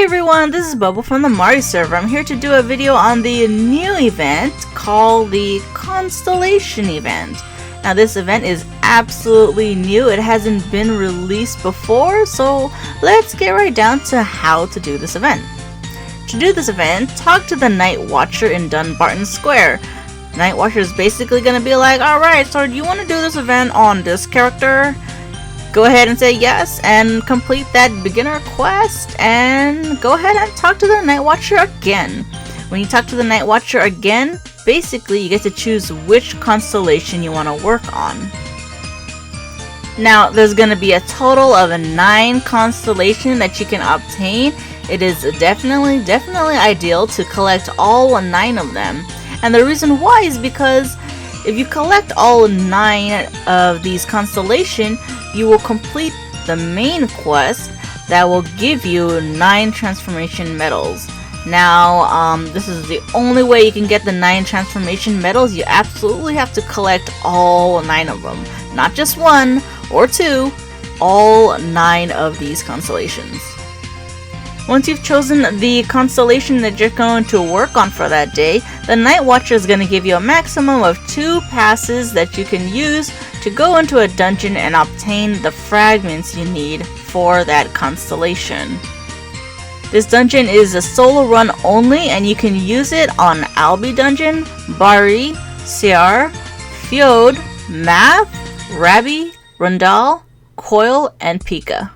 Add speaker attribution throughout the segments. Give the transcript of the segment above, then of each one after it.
Speaker 1: Hey everyone, this is Bobo from the Mabi server. I'm here to do a video on the new event called the Constellation event. Now this event is absolutely new. It hasn't been released before, so let's get right down to how to do this event. To do this event, talk to the Night Watcher in Dunbarton Square. Night Watcher is basically going to be like, alright, so do you want to do this event on this character? Go ahead and say yes and complete that beginner quest and go ahead and talk to the Night Watcher again. When you talk to the Night Watcher again, basically you get to choose which constellation you want to work on. Now there's going to be a total of 9 constellations that you can obtain. It is definitely ideal to collect all 9 of them. And the reason why is because if you collect all 9 of these constellations, you will complete the main quest that will give you 9 transformation medals. Now, this is the only way you can get the 9 transformation medals. You absolutely have to collect all 9 of them. Not just 1 or 2, all 9 of these constellations. Once you've chosen the constellation that you're going to work on for that day, the Night Watcher is going to give you a maximum of 2 passes that you can use to go into a dungeon and obtain the fragments you need for that constellation. This dungeon is a solo run only, and you can use it on Albi Dungeon, Bari, Ciar, Fjord, Math, Rabi, Rundal, Coil, and Pika.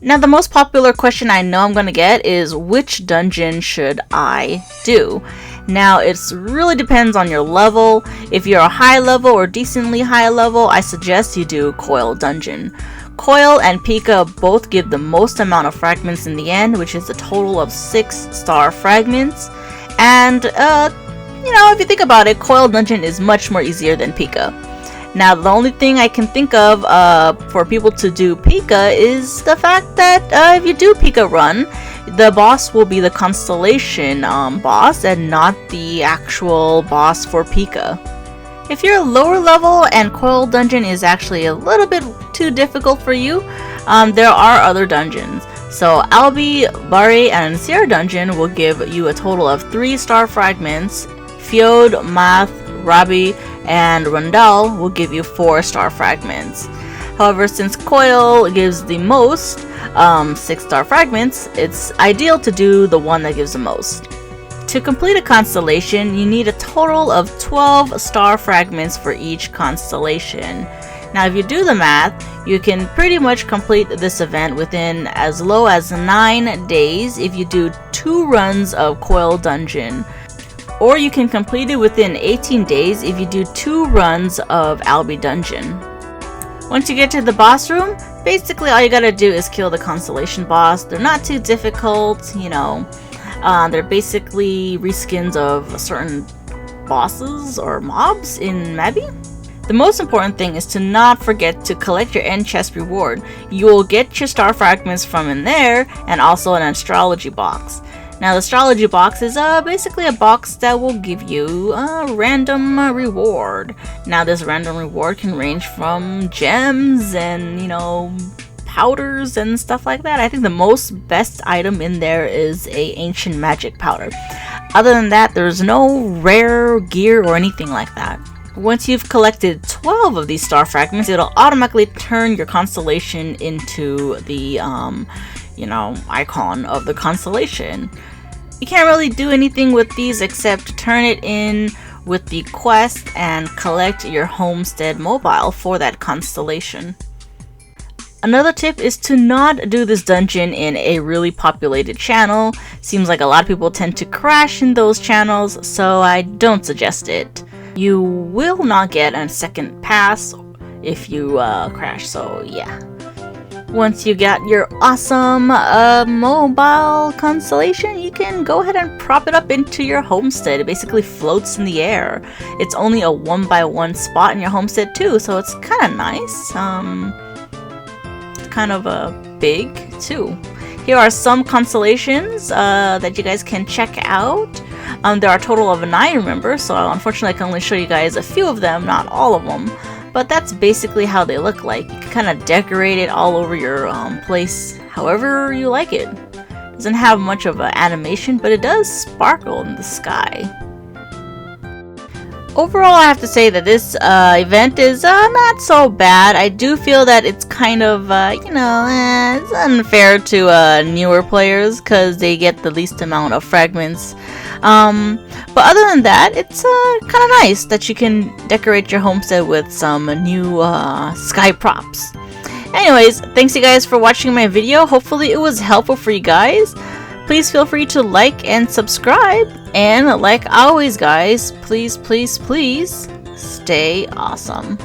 Speaker 1: Now the most popular question I know I'm going to get is, which dungeon should I do? Now it really depends on your level. If you're a high level or decently high level, I suggest you do Coil Dungeon. Coil and Pika both give the most amount of fragments in the end, which is a total of 6 star fragments. And if you think about it, Coil Dungeon is much more easier than Pika. Now the only thing I can think of for people to do Pika is the fact that if you do Pika run, the boss will be the Constellation boss and not the actual boss for Pika. If you're lower level and Coil Dungeon is actually a little bit too difficult for you, there are other dungeons. So Albi, Bari, and Ciar Dungeon will give you a total of 3 star fragments. Fjord, Math, Rabi, and Rundal will give you 4 star fragments. However, since Coil gives the most, 6 star fragments, it's ideal to do the one that gives the most. To complete a constellation, you need a total of 12 star fragments for each constellation. Now if you do the math, you can pretty much complete this event within as low as 9 days if you do 2 runs of Coil Dungeon. Or you can complete it within 18 days if you do 2 runs of Albi Dungeon. Once you get to the boss room, basically all you gotta do is kill the Constellation boss. They're not too difficult, they're basically reskins of certain bosses or mobs in Mabi. The most important thing is to not forget to collect your end chest reward. You will get your star fragments from in there, and also an astrology box. Now the astrology box is basically a box that will give you a random reward. Now this random reward can range from gems and powders and stuff like that. I think the best item in there is a ancient magic powder. Other than that, there's no rare gear or anything like that. Once you've collected 12 of these star fragments, it'll automatically turn your constellation into the icon of the constellation. You can't really do anything with these except turn it in with the quest and collect your homestead mobile for that constellation. Another tip is to not do this dungeon in a really populated channel. Seems like a lot of people tend to crash in those channels, so I don't suggest it. You will not get a second pass if you crash, so yeah. Once you got your awesome mobile constellation, you can go ahead and prop it up into your homestead. It basically floats in the air. It's only a 1x1 spot in your homestead too, so it's kind of nice. It's kind of big too. Here are some constellations that you guys can check out. There are a total of 9, remember, so unfortunately I can only show you guys a few of them, not all of them. But that's basically how they look like. You can kind of decorate it all over your place however you like it. Doesn't have much of an animation, but it does sparkle in the sky. Overall, I have to say that this event is not so bad. I do feel that it's kind of, it's unfair to newer players because they get the least amount of fragments. But other than that, it's kind of nice that you can decorate your homestead with some new sky props. Anyways, thanks you guys for watching my video. Hopefully it was helpful for you guys. Please feel free to like and subscribe. And like always, guys, please, please, please stay awesome.